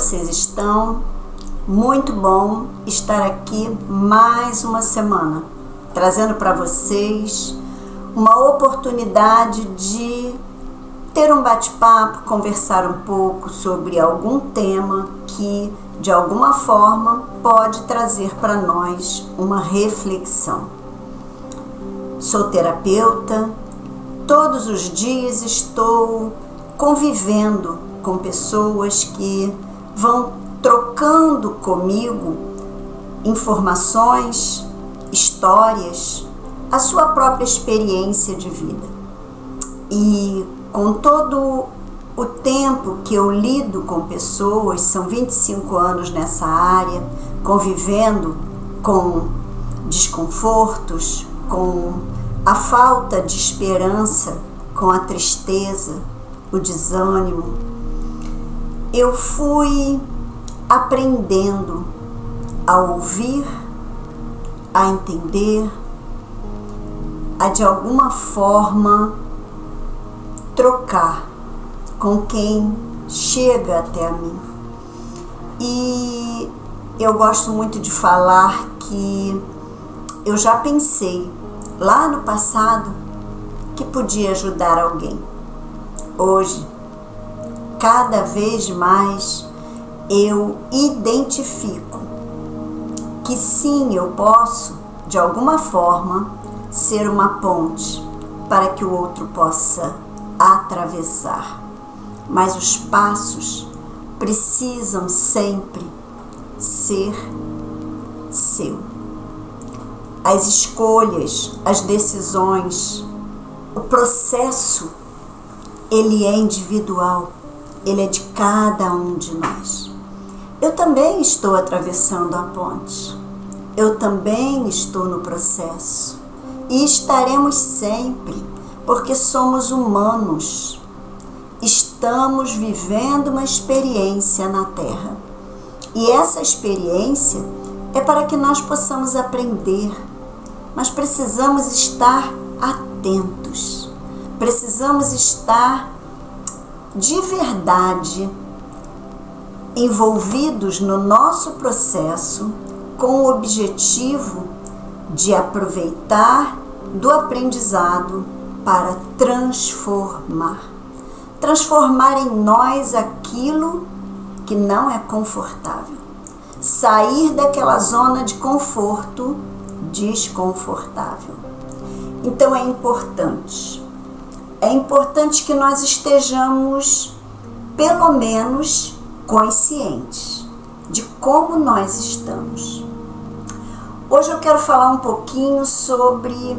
vocês estão? Muito bom estar aqui mais uma semana, trazendo para vocês uma oportunidade de ter um bate-papo, conversar um pouco sobre algum tema que, de alguma forma, pode trazer para nós uma reflexão. Sou terapeuta, todos os dias estou convivendo com pessoas que vão trocando comigo informações, histórias, a sua própria experiência de vida. E com todo o tempo que eu lido com pessoas, são 25 anos nessa área, convivendo com desconfortos, com a falta de esperança, com a tristeza, o desânimo, eu fui aprendendo a ouvir, a entender, a de alguma forma trocar com quem chega até a mim. E eu gosto muito de falar que eu já pensei lá no passado que podia ajudar alguém. Hoje, cada vez mais eu identifico que sim, eu posso, de alguma forma, ser uma ponte para que o outro possa atravessar. Mas os passos precisam sempre ser seu. As escolhas, as decisões, o processo, ele é individual, ele é de cada um de nós. Eu também estou atravessando a ponte, eu também estou no processo e estaremos sempre, porque somos humanos. Estamos vivendo uma experiência na Terra e essa experiência é para que nós possamos aprender, mas precisamos estar atentos, precisamos estar de verdade envolvidos no nosso processo com o objetivo de aproveitar do aprendizado para transformar em nós aquilo que não é confortável, sair daquela zona de conforto desconfortável. Então é importante que nós estejamos pelo menos conscientes de como nós estamos. Hoje eu quero falar um pouquinho sobre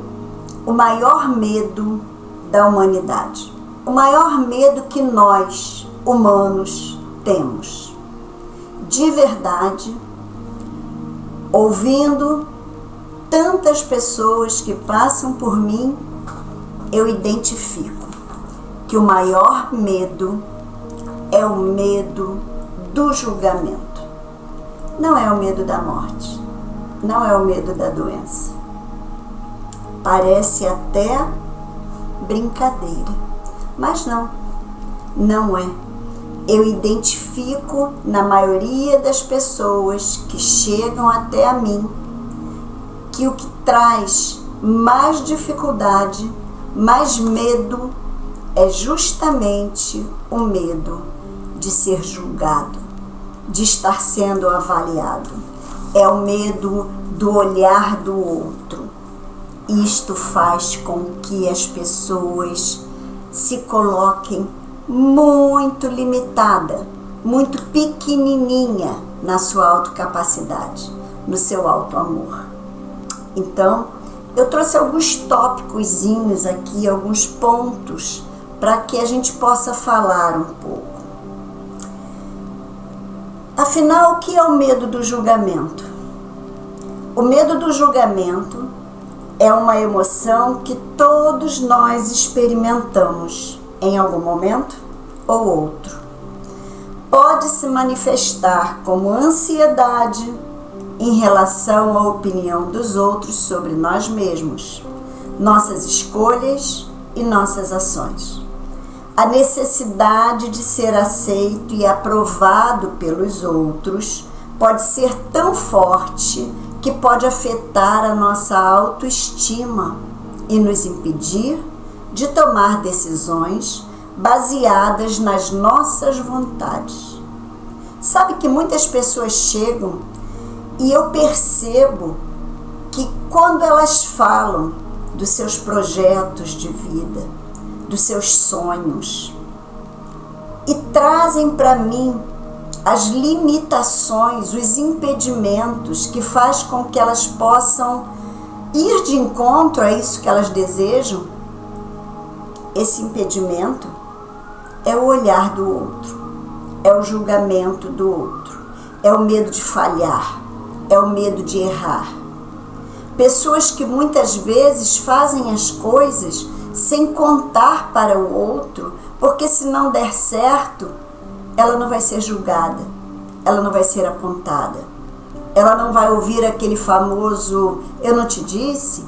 o maior medo da humanidade, o maior medo que nós, humanos, temos. De verdade, ouvindo tantas pessoas que passam por mim, eu identifico que o maior medo é o medo do julgamento. Não é o medo da morte, não é o medo da doença. Parece até brincadeira, mas não é. Eu identifico na maioria das pessoas que chegam até a mim que o que traz mais dificuldade, mais medo, é justamente o medo de ser julgado, de estar sendo avaliado. É o medo do olhar do outro. Isto faz com que as pessoas se coloquem muito limitada, muito pequenininha na sua autocapacidade, no seu autoamor. Então, eu trouxe alguns tópicozinhos aqui, alguns pontos para que a gente possa falar um pouco. Afinal, o que é o medo do julgamento? O medo do julgamento é uma emoção que todos nós experimentamos em algum momento ou outro. Pode se manifestar como ansiedade em relação à opinião dos outros sobre nós mesmos, nossas escolhas e nossas ações. A necessidade de ser aceito e aprovado pelos outros pode ser tão forte que pode afetar a nossa autoestima e nos impedir de tomar decisões baseadas nas nossas vontades. Sabe que muitas pessoas chegam e eu percebo que quando elas falam dos seus projetos de vida, dos seus sonhos, e trazem para mim as limitações, os impedimentos que faz com que elas possam ir de encontro a isso que elas desejam, esse impedimento é o olhar do outro, é o julgamento do outro, é o medo de falhar, é o medo de errar. Pessoas que muitas vezes fazem as coisas sem contar para o outro, porque se não der certo, ela não vai ser julgada, ela não vai ser apontada, ela não vai ouvir aquele famoso "eu não te disse".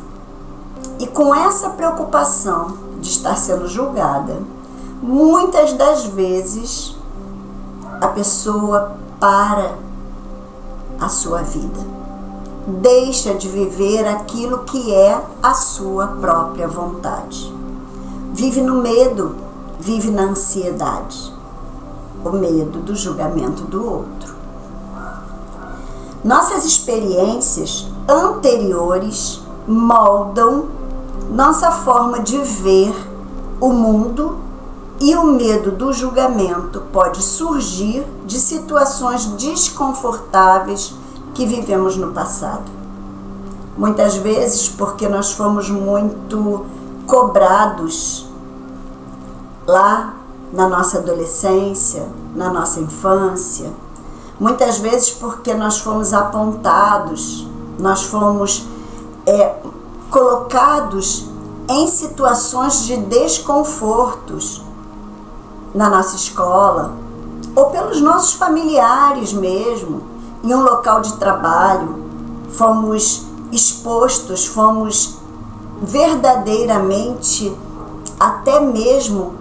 E com essa preocupação de estar sendo julgada, muitas das vezes a pessoa para a sua vida, deixa de viver aquilo que é a sua própria vontade. Vive no medo, vive na ansiedade, o medo do julgamento do outro. Nossas experiências anteriores moldam nossa forma de ver o mundo, e o medo do julgamento pode surgir de situações desconfortáveis que vivemos no passado. Muitas vezes porque nós fomos muito cobrados lá na nossa adolescência, na nossa infância. Muitas vezes porque nós fomos apontados, nós fomos colocados em situações de desconfortos na nossa escola, ou pelos nossos familiares mesmo, em um local de trabalho. Fomos expostos, fomos verdadeiramente até mesmo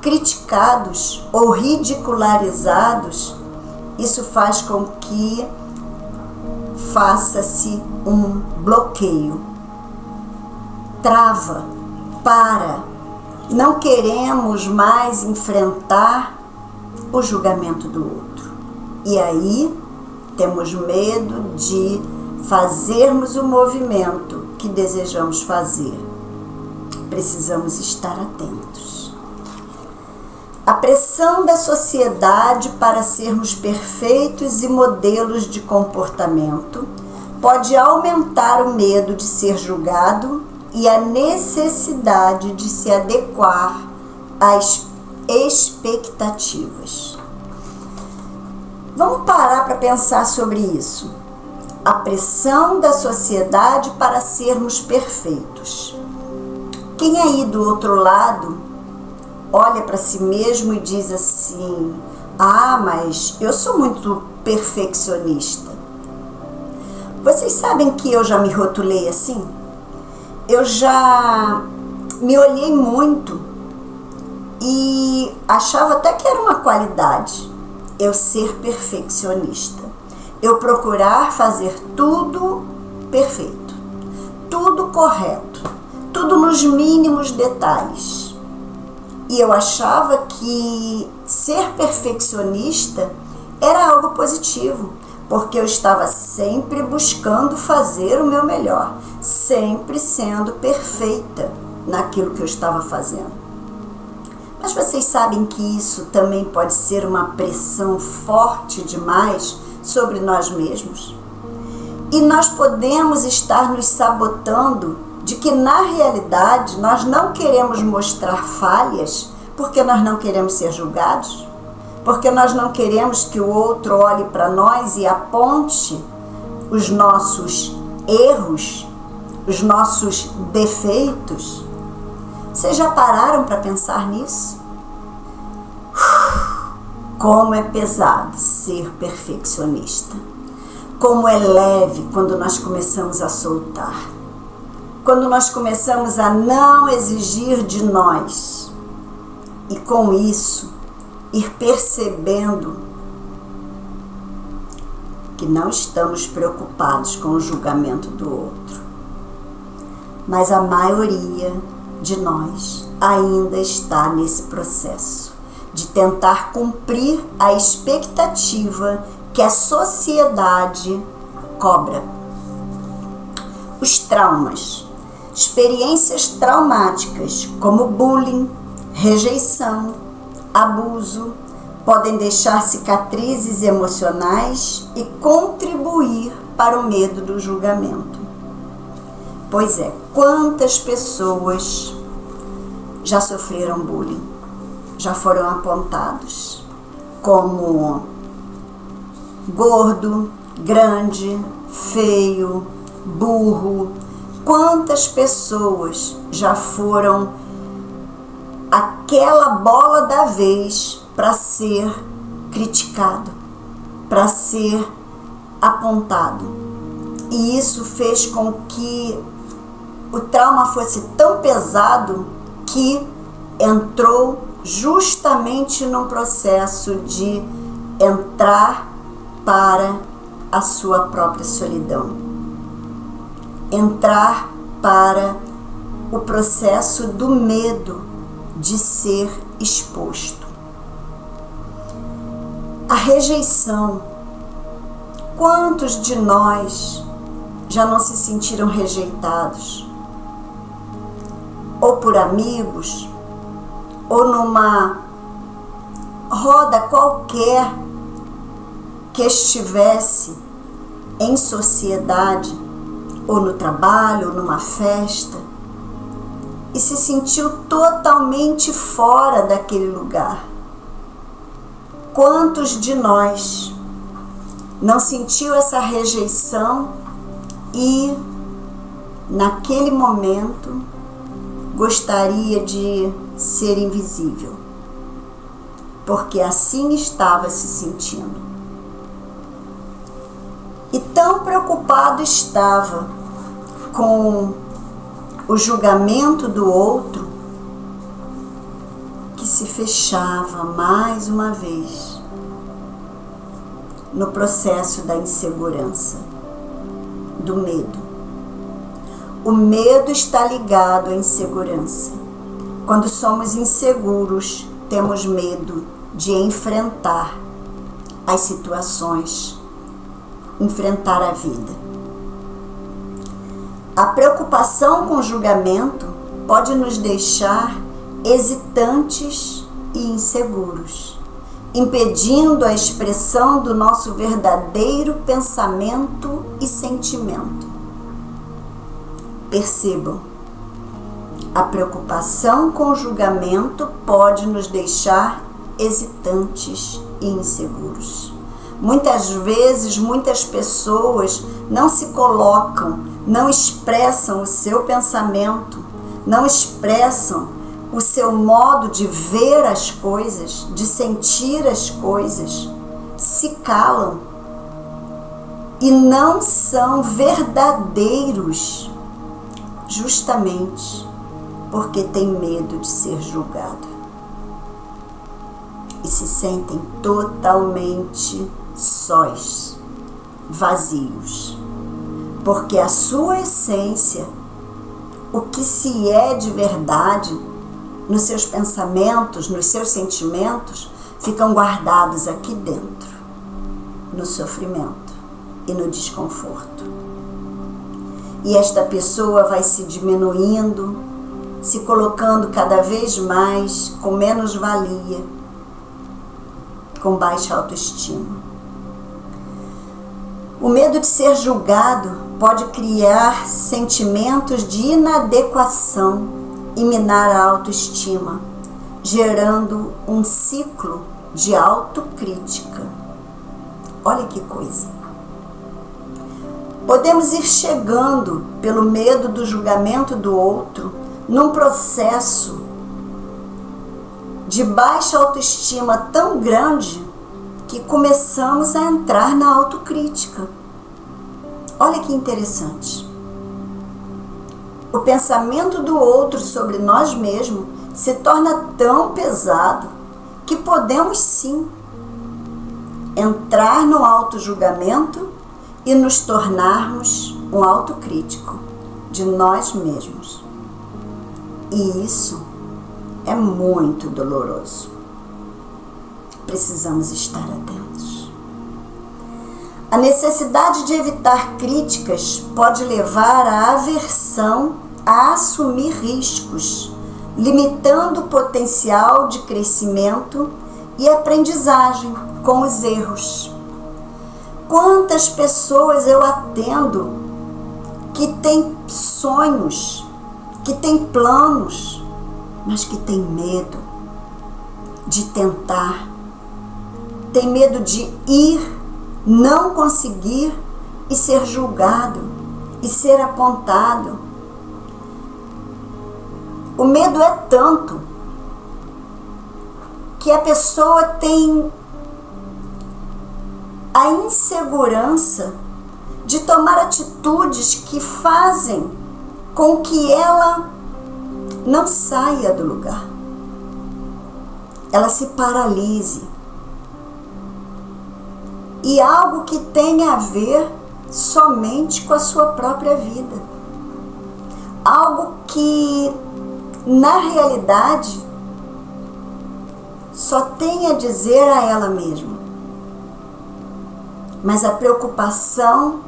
criticados ou ridicularizados. Isso faz com que faça-se um bloqueio. Trava, para. Não queremos mais enfrentar o julgamento do outro. E aí temos medo de fazermos o movimento que desejamos fazer. Precisamos estar atentos. A pressão da sociedade para sermos perfeitos e modelos de comportamento pode aumentar o medo de ser julgado e a necessidade de se adequar às expectativas. Vamos parar para pensar sobre isso. A pressão da sociedade para sermos perfeitos. Quem aí do outro lado olha para si mesmo e diz assim: mas eu sou muito perfeccionista. Vocês sabem que eu já me rotulei assim? Eu já me olhei muito e achava até que era uma qualidade eu ser perfeccionista. Eu procurar fazer tudo perfeito, tudo correto, tudo nos mínimos detalhes. E eu achava que ser perfeccionista era algo positivo, porque eu estava sempre buscando fazer o meu melhor, sempre sendo perfeita naquilo que eu estava fazendo. Mas vocês sabem que isso também pode ser uma pressão forte demais sobre nós mesmos? E nós podemos estar nos sabotando de que, na realidade, nós não queremos mostrar falhas porque nós não queremos ser julgados? Porque nós não queremos que o outro olhe para nós e aponte os nossos erros, os nossos defeitos? Vocês já pararam para pensar nisso? Como é pesado ser perfeccionista. Como é leve quando nós começamos a soltar. Quando nós começamos a não exigir de nós E com isso, ir percebendo que não estamos preocupados com o julgamento do outro. Mas a maioria de nós ainda está nesse processo de tentar cumprir a expectativa que a sociedade cobra. Os traumas, experiências traumáticas como bullying, rejeição, abuso, podem deixar cicatrizes emocionais e contribuir para o medo do julgamento. Pois é, quantas pessoas já sofreram bullying, já foram apontados como gordo, grande, feio, burro. Quantas pessoas já foram aquela bola da vez para ser criticado, para ser apontado. E isso fez com que o trauma fosse tão pesado que entrou justamente num processo de entrar para a sua própria solidão. Entrar para o processo do medo de ser exposto. A rejeição. Quantos de nós já não se sentiram rejeitados? Ou por amigos, ou numa roda qualquer que estivesse em sociedade, ou no trabalho, ou numa festa, e se sentiu totalmente fora daquele lugar. Quantos de nós não sentiu essa rejeição e, naquele momento, gostaria de ser invisível, porque assim estava se sentindo. E tão preocupado estava com o julgamento do outro que se fechava mais uma vez no processo da insegurança, do medo. O medo está ligado à insegurança. Quando somos inseguros, temos medo de enfrentar as situações, enfrentar a vida. A preocupação com o julgamento pode nos deixar hesitantes e inseguros, impedindo a expressão do nosso verdadeiro pensamento e sentimento. Percebam, a preocupação com o julgamento pode nos deixar hesitantes e inseguros. Muitas vezes, muitas pessoas não se colocam, não expressam o seu pensamento, não expressam o seu modo de ver as coisas, de sentir as coisas, se calam e não são verdadeiros, justamente porque têm medo de ser julgado e se sentem totalmente sós, vazios, porque a sua essência, o que se é de verdade, nos seus pensamentos, nos seus sentimentos, ficam guardados aqui dentro, no sofrimento e no desconforto. E esta pessoa vai se diminuindo, se colocando cada vez mais com menos valia, com baixa autoestima. O medo de ser julgado pode criar sentimentos de inadequação e minar a autoestima, gerando um ciclo de autocrítica. Olha que coisa! Podemos ir chegando, pelo medo do julgamento do outro, num processo de baixa autoestima tão grande que começamos a entrar na autocrítica. Olha que interessante. O pensamento do outro sobre nós mesmos se torna tão pesado que podemos sim entrar no auto-julgamento e nos tornarmos um autocrítico de nós mesmos. E isso é muito doloroso. Precisamos estar atentos. A necessidade de evitar críticas pode levar à aversão a assumir riscos, limitando o potencial de crescimento e aprendizagem com os erros. Quantas pessoas eu atendo que têm sonhos, que têm planos, mas que têm medo de tentar, tem medo de ir, não conseguir e ser julgado e ser apontado. O medo é tanto que a pessoa tem a insegurança de tomar atitudes que fazem com que ela não saia do lugar. Ela se paralise. E algo que tem a ver somente com a sua própria vida. Algo que, na realidade, só tem a dizer a ela mesma. Mas a preocupação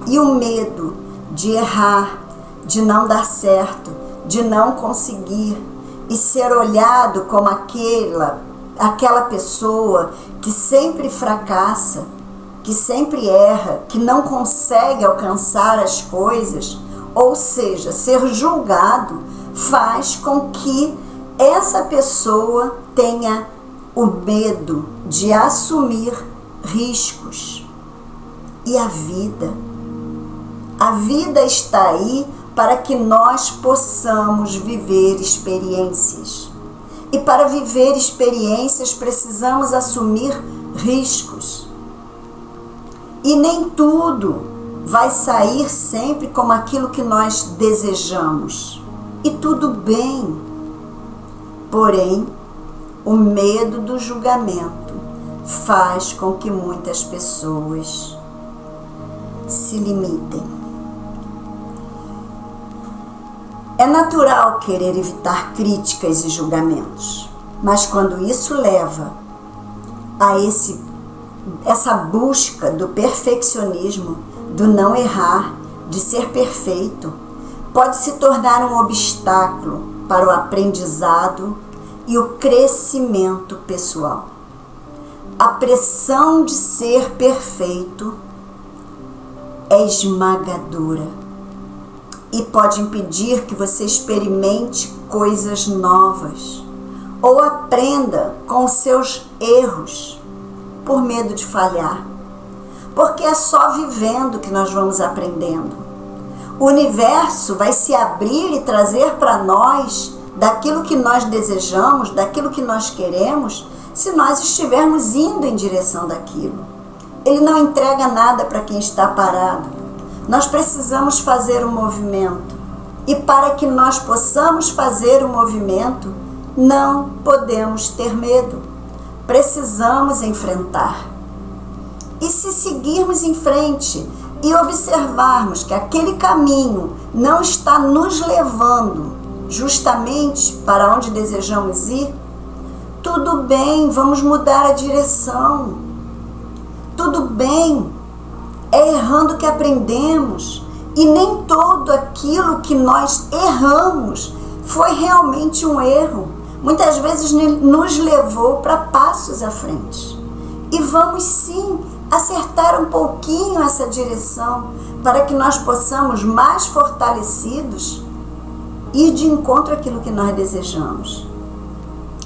e o medo de errar, de não dar certo, de não conseguir e ser olhado como aquela pessoa que sempre fracassa, que sempre erra, que não consegue alcançar as coisas, ou seja, ser julgado, faz com que essa pessoa tenha o medo de assumir riscos. E a vida está aí para que nós possamos viver experiências. E para viver experiências precisamos assumir riscos. E nem tudo vai sair sempre como aquilo que nós desejamos. E tudo bem. Porém, o medo do julgamento faz com que muitas pessoas se limitem. É natural querer evitar críticas e julgamentos, mas quando isso leva a essa busca do perfeccionismo, do não errar, de ser perfeito, pode se tornar um obstáculo para o aprendizado e o crescimento pessoal. A pressão de ser perfeito é esmagadora e pode impedir que você experimente coisas novas ou aprenda com os seus erros por medo de falhar. Porque é só vivendo que nós vamos aprendendo. O universo vai se abrir e trazer para nós daquilo que nós desejamos, daquilo que nós queremos, se nós estivermos indo em direção daquilo. Ele não entrega nada para quem está parado. Nós precisamos fazer um movimento. E para que nós possamos fazer um movimento, não podemos ter medo. Precisamos enfrentar. E se seguirmos em frente e observarmos que aquele caminho não está nos levando justamente para onde desejamos ir, tudo bem, vamos mudar a direção. Tudo bem, é errando que aprendemos. E nem todo aquilo que nós erramos foi realmente um erro. Muitas vezes nos levou para passos à frente. E vamos sim acertar um pouquinho essa direção para que nós possamos, mais fortalecidos, ir de encontro àquilo que nós desejamos.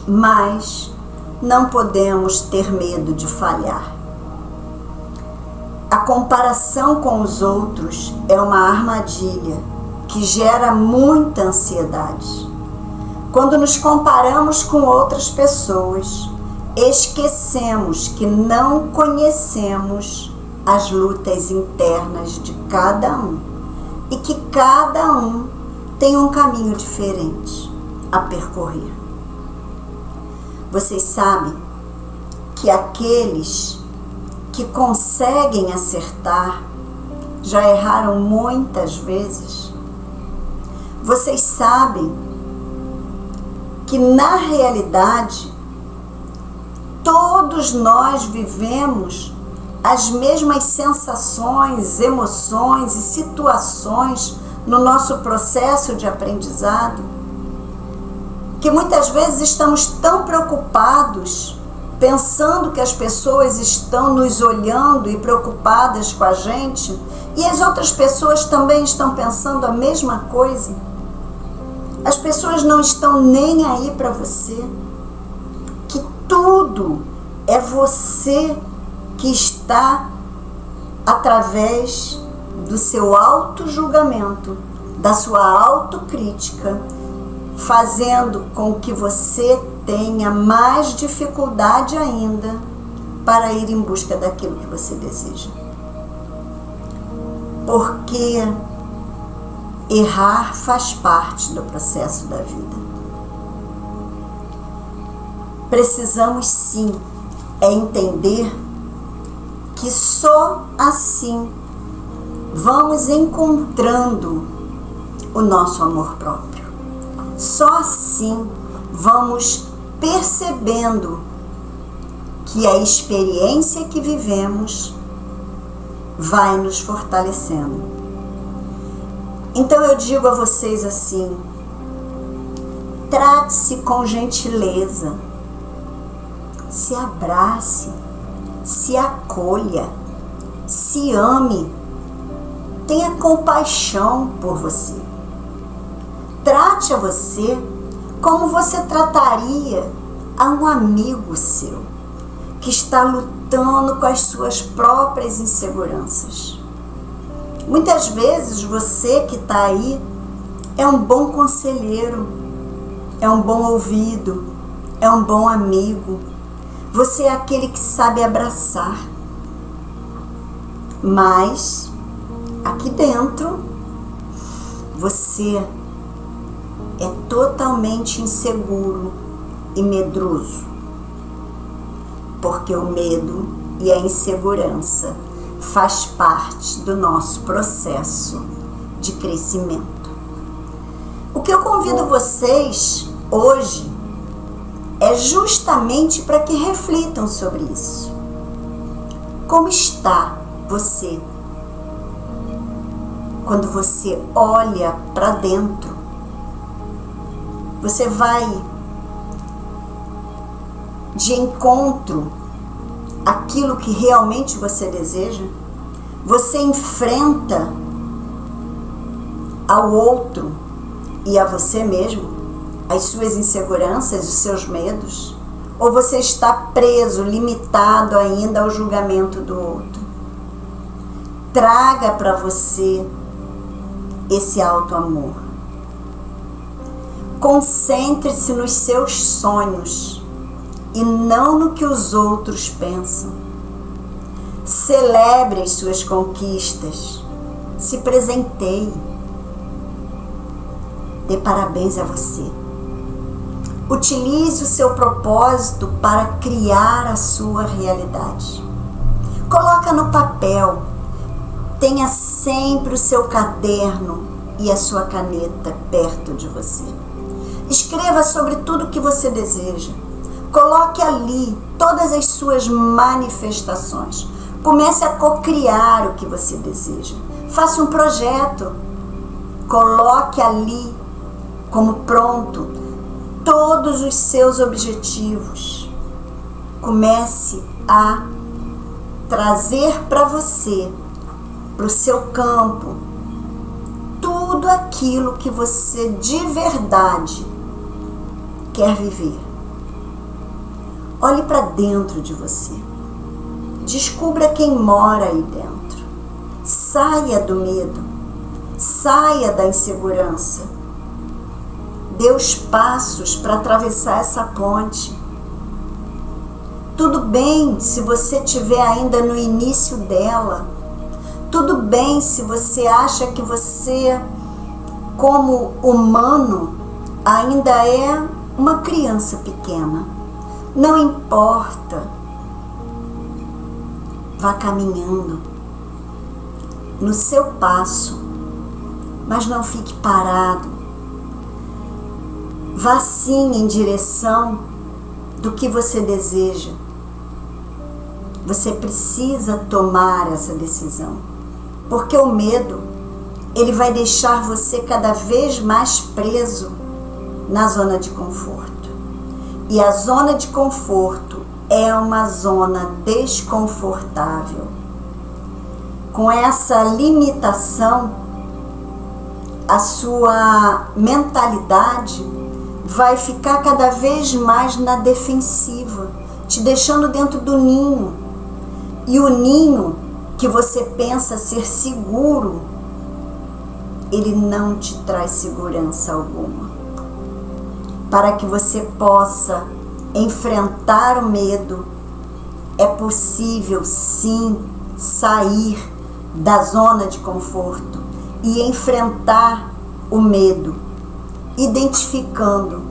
Mas não podemos ter medo de falhar. A comparação com os outros é uma armadilha que gera muita ansiedade. Quando nos comparamos com outras pessoas, esquecemos que não conhecemos as lutas internas de cada um e que cada um tem um caminho diferente. a percorrer. Vocês sabem que aqueles que conseguem acertar já erraram muitas vezes. Vocês sabem que na realidade todos nós vivemos as mesmas sensações, emoções e situações no nosso processo de aprendizado, que muitas vezes estamos tão preocupados, pensando que as pessoas estão nos olhando e preocupadas com a gente, e as outras pessoas também estão pensando a mesma coisa. As pessoas não estão nem aí para você, que tudo é você que está, através do seu auto-julgamento, da sua autocrítica, fazendo com que você tenha mais dificuldade ainda para ir em busca daquilo que você deseja. Porque errar faz parte do processo da vida. Precisamos sim entender que só assim vamos encontrando o nosso amor próprio. Só assim vamos percebendo que a experiência que vivemos vai nos fortalecendo. Então eu digo a vocês assim: trate-se com gentileza, se abrace, se acolha, se ame, tenha compaixão por você. Trate a você como você trataria a um amigo seu que está lutando com as suas próprias inseguranças. Muitas vezes você que está aí é um bom conselheiro, é um bom ouvido, é um bom amigo. Você é aquele que sabe abraçar. Mas aqui dentro você é totalmente inseguro e medroso, porque o medo e a insegurança faz parte do nosso processo de crescimento. O que eu convido vocês hoje é justamente para que reflitam sobre isso. Como está você quando você olha para dentro? Você vai de encontro àquilo que realmente você deseja? Você enfrenta ao outro e a você mesmo as suas inseguranças, os seus medos? Ou você está preso, limitado ainda ao julgamento do outro? Traga para você esse auto-amor. Concentre-se nos seus sonhos e não no que os outros pensam. Celebre as suas conquistas. Se presenteie. Dê parabéns a você. Utilize o seu propósito para criar a sua realidade. Coloca no papel. Tenha sempre o seu caderno e a sua caneta perto de você. Escreva sobre tudo que você deseja. Coloque ali todas as suas manifestações. Comece a cocriar o que você deseja. Faça um projeto. Coloque ali como pronto todos os seus objetivos. Comece a trazer para você, para o seu campo, tudo aquilo que você de verdade quer viver. Olhe para dentro de você. Descubra quem mora aí dentro. Saia do medo. Saia da insegurança. Dê os passos para atravessar essa ponte. Tudo bem se você estiver ainda no início dela. Tudo bem se você acha que você, como humano, ainda é uma criança pequena. Não importa, vá caminhando no seu passo, mas não fique parado. Vá sim em direção do que você deseja. Você precisa tomar essa decisão, porque o medo, ele vai deixar você cada vez mais preso na zona de conforto. E a zona de conforto é uma zona desconfortável. Com essa limitação, a sua mentalidade vai ficar cada vez mais na defensiva, te deixando dentro do ninho. E o ninho que você pensa ser seguro, ele não te traz segurança alguma. Para que você possa enfrentar o medo, é possível sim sair da zona de conforto e enfrentar o medo, identificando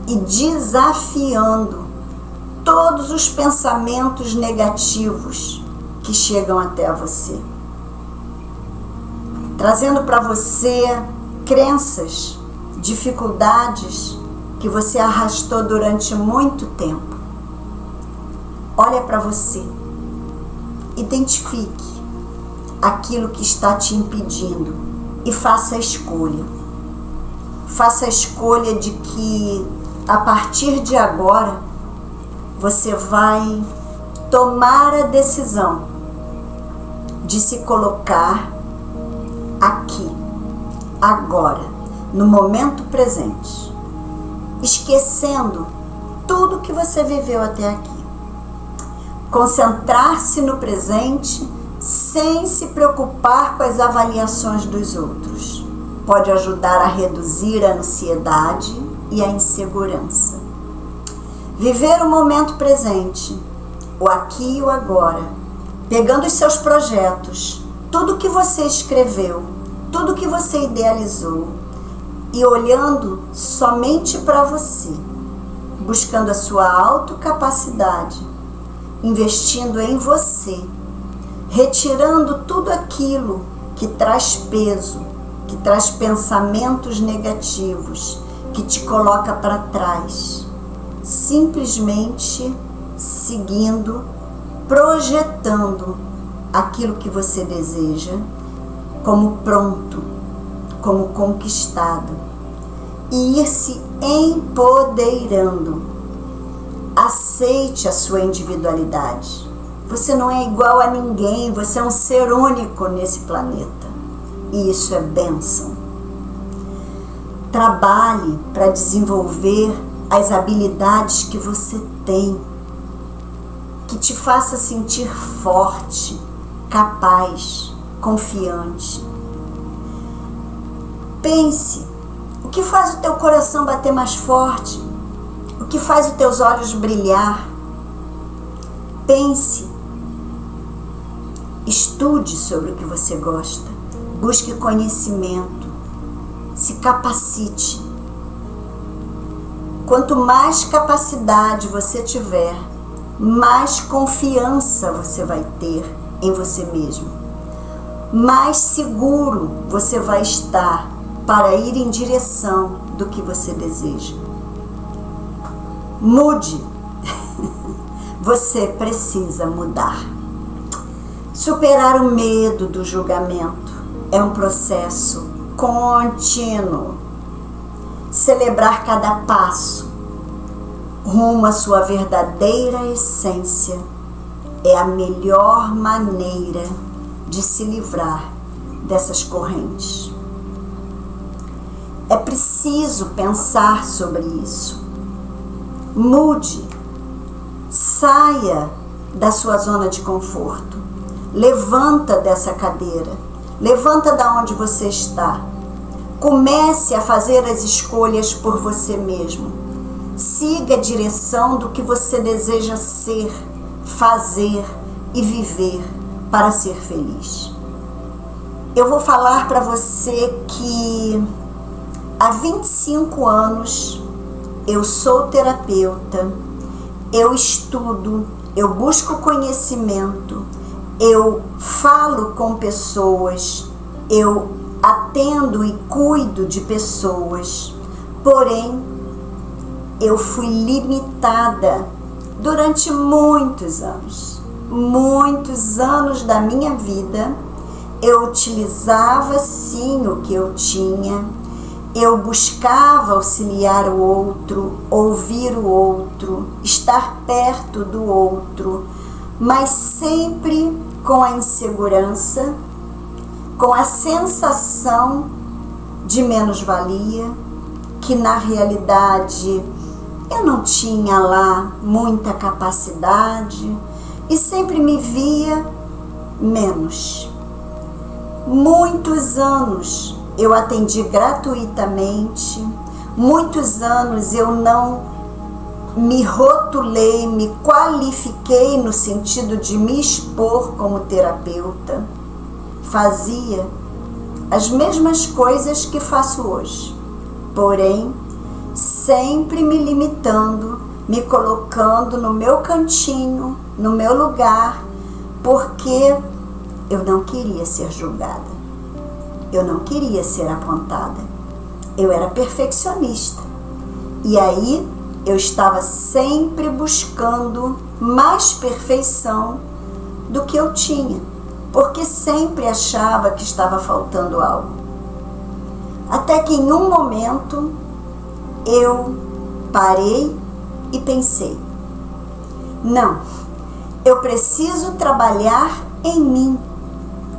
e desafiando todos os pensamentos negativos que chegam até você, trazendo para você crenças, dificuldades que você arrastou durante muito tempo. Olha para você, identifique aquilo que está te impedindo e faça a escolha. Faça a escolha de que a partir de agora você vai tomar a decisão de se colocar aqui, agora, no momento presente, esquecendo tudo que você viveu até aqui. Concentrar-se no presente sem se preocupar com as avaliações dos outros pode ajudar a reduzir a ansiedade e a insegurança. Viver o momento presente, o aqui e o agora, pegando os seus projetos, tudo que você escreveu, tudo que você idealizou, e olhando somente para você, buscando a sua autocapacidade, investindo em você, retirando tudo aquilo que traz peso, que traz pensamentos negativos, que te coloca para trás, simplesmente seguindo, projetando aquilo que você deseja como pronto, como conquistado, e ir se empoderando. Aceite a sua individualidade. Você não é igual a ninguém, você é um ser único nesse planeta. E isso é bênção. Trabalhe para desenvolver as habilidades que você tem, que te faça sentir forte, capaz, confiante. Pense, o que faz o teu coração bater mais forte? O que faz os teus olhos brilhar? Pense, estude sobre o que você gosta, busque conhecimento, se capacite. Quanto mais capacidade você tiver, mais confiança você vai ter em você mesmo, mais seguro você vai estar para ir em direção do que você deseja. Mude. Você precisa mudar. Superar o medo do julgamento é um processo contínuo. Celebrar cada passo rumo à sua verdadeira essência é a melhor maneira de se livrar dessas correntes. É preciso pensar sobre isso. Mude, saia da sua zona de conforto, levanta dessa cadeira, levanta da onde você está, comece a fazer as escolhas por você mesmo, siga a direção do que você deseja ser, fazer e viver para ser feliz. Eu vou falar para você que Há 25 anos eu sou terapeuta, eu estudo, eu busco conhecimento, eu falo com pessoas, eu atendo e cuido de pessoas, porém eu fui limitada durante muitos anos da minha vida. Eu utilizava sim o que eu tinha, eu buscava auxiliar o outro, ouvir o outro, estar perto do outro, mas sempre com a insegurança, com a sensação de menos-valia, que na realidade eu não tinha lá muita capacidade e sempre me via menos. Muitos anos eu atendi gratuitamente, muitos anos eu não me rotulei, me qualifiquei no sentido de me expor como terapeuta. Fazia as mesmas coisas que faço hoje, porém sempre me limitando, me colocando no meu cantinho, no meu lugar, porque eu não queria ser julgada. Eu não queria ser apontada. Eu era perfeccionista. E aí eu estava sempre buscando mais perfeição do que eu tinha, porque sempre achava que estava faltando algo. Até que em um momento eu parei e pensei: não, eu preciso trabalhar em mim.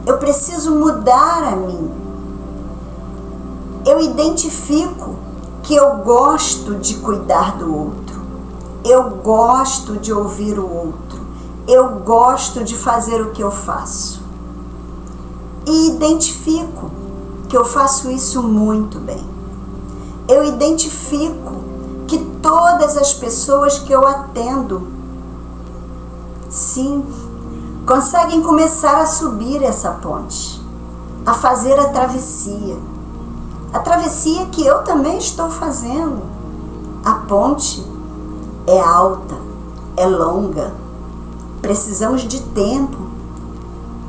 Eu preciso mudar a mim. Eu identifico que eu gosto de cuidar do outro. Eu gosto de ouvir o outro. Eu gosto de fazer o que eu faço. E identifico que eu faço isso muito bem. Eu identifico que todas as pessoas que eu atendo, sim, conseguem começar a subir essa ponte, a fazer a travessia. A travessia que eu também estou fazendo. A ponte é alta, é longa, precisamos de tempo.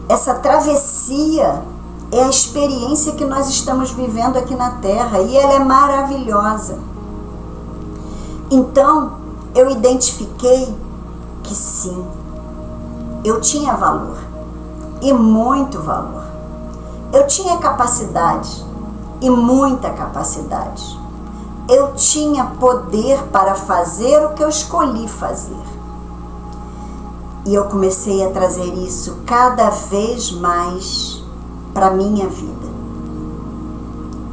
Essa travessia é a experiência que nós estamos vivendo aqui na Terra e ela é maravilhosa. Então, eu identifiquei que sim, eu tinha valor, e muito valor. Eu tinha capacidade, e muita capacidade. Eu tinha poder para fazer o que eu escolhi fazer. E eu comecei a trazer isso cada vez mais para a minha vida.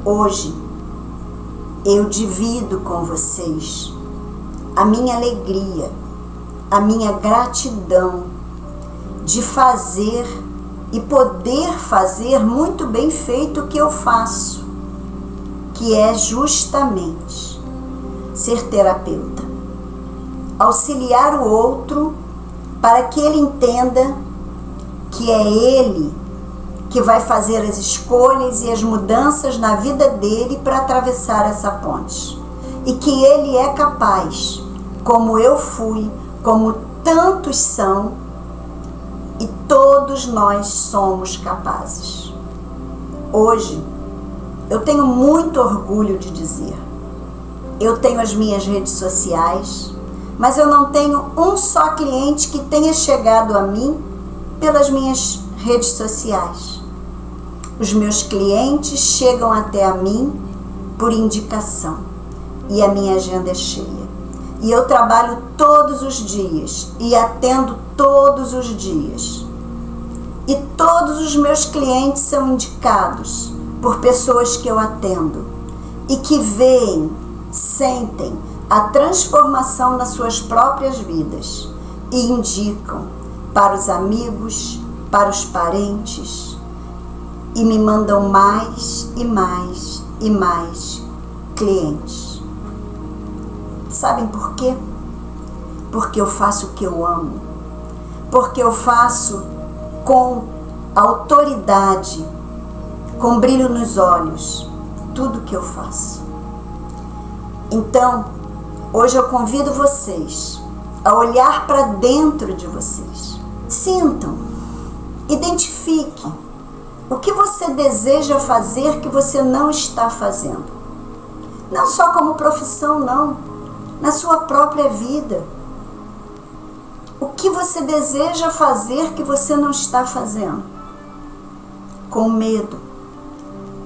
Hoje, eu divido com vocês a minha alegria, a minha gratidão de fazer e poder fazer muito bem feito o que eu faço, que é justamente ser terapeuta, auxiliar o outro para que ele entenda que é ele que vai fazer as escolhas e as mudanças na vida dele para atravessar essa ponte, e que ele é capaz, como eu fui, como tantos são, e todos nós somos capazes. Hoje, eu tenho muito orgulho de dizer, eu tenho as minhas redes sociais, mas eu não tenho um só cliente que tenha chegado a mim pelas minhas redes sociais. Os meus clientes chegam até a mim por indicação, e a minha agenda é cheia. E eu trabalho todos os dias e atendo todos os dias. E todos os meus clientes são indicados por pessoas que eu atendo e que veem, sentem a transformação nas suas próprias vidas e indicam para os amigos, para os parentes, e me mandam mais e mais e mais clientes. Sabem por quê? Porque eu faço o que eu amo, porque eu faço com autoridade, com brilho nos olhos, tudo que eu faço. Então, hoje eu convido vocês a olhar para dentro de vocês. Sintam, identifiquem o que você deseja fazer que você não está fazendo. Não só como profissão, não. Na sua própria vida. O que você deseja fazer que você não está fazendo? Com medo,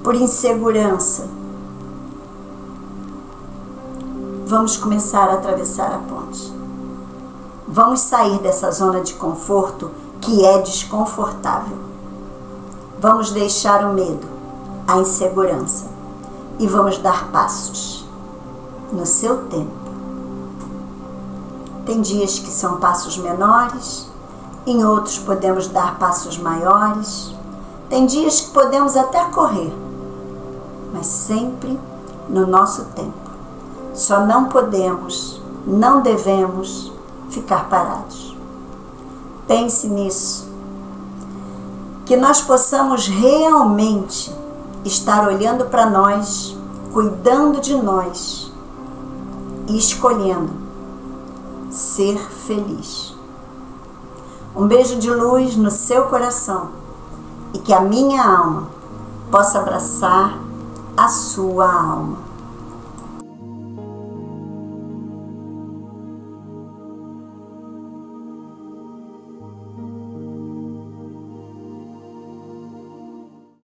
por insegurança. Vamos começar a atravessar a ponte. Vamos sair dessa zona de conforto que é desconfortável. Vamos deixar o medo, a insegurança e vamos dar passos no seu tempo. Tem dias que são passos menores, em outros podemos dar passos maiores. Tem dias que podemos até correr, mas sempre no nosso tempo. Só não podemos, não devemos ficar parados. Pense nisso. Que nós possamos realmente estar olhando para nós, cuidando de nós e escolhendo ser feliz. Um beijo de luz no seu coração e que a minha alma possa abraçar a sua alma.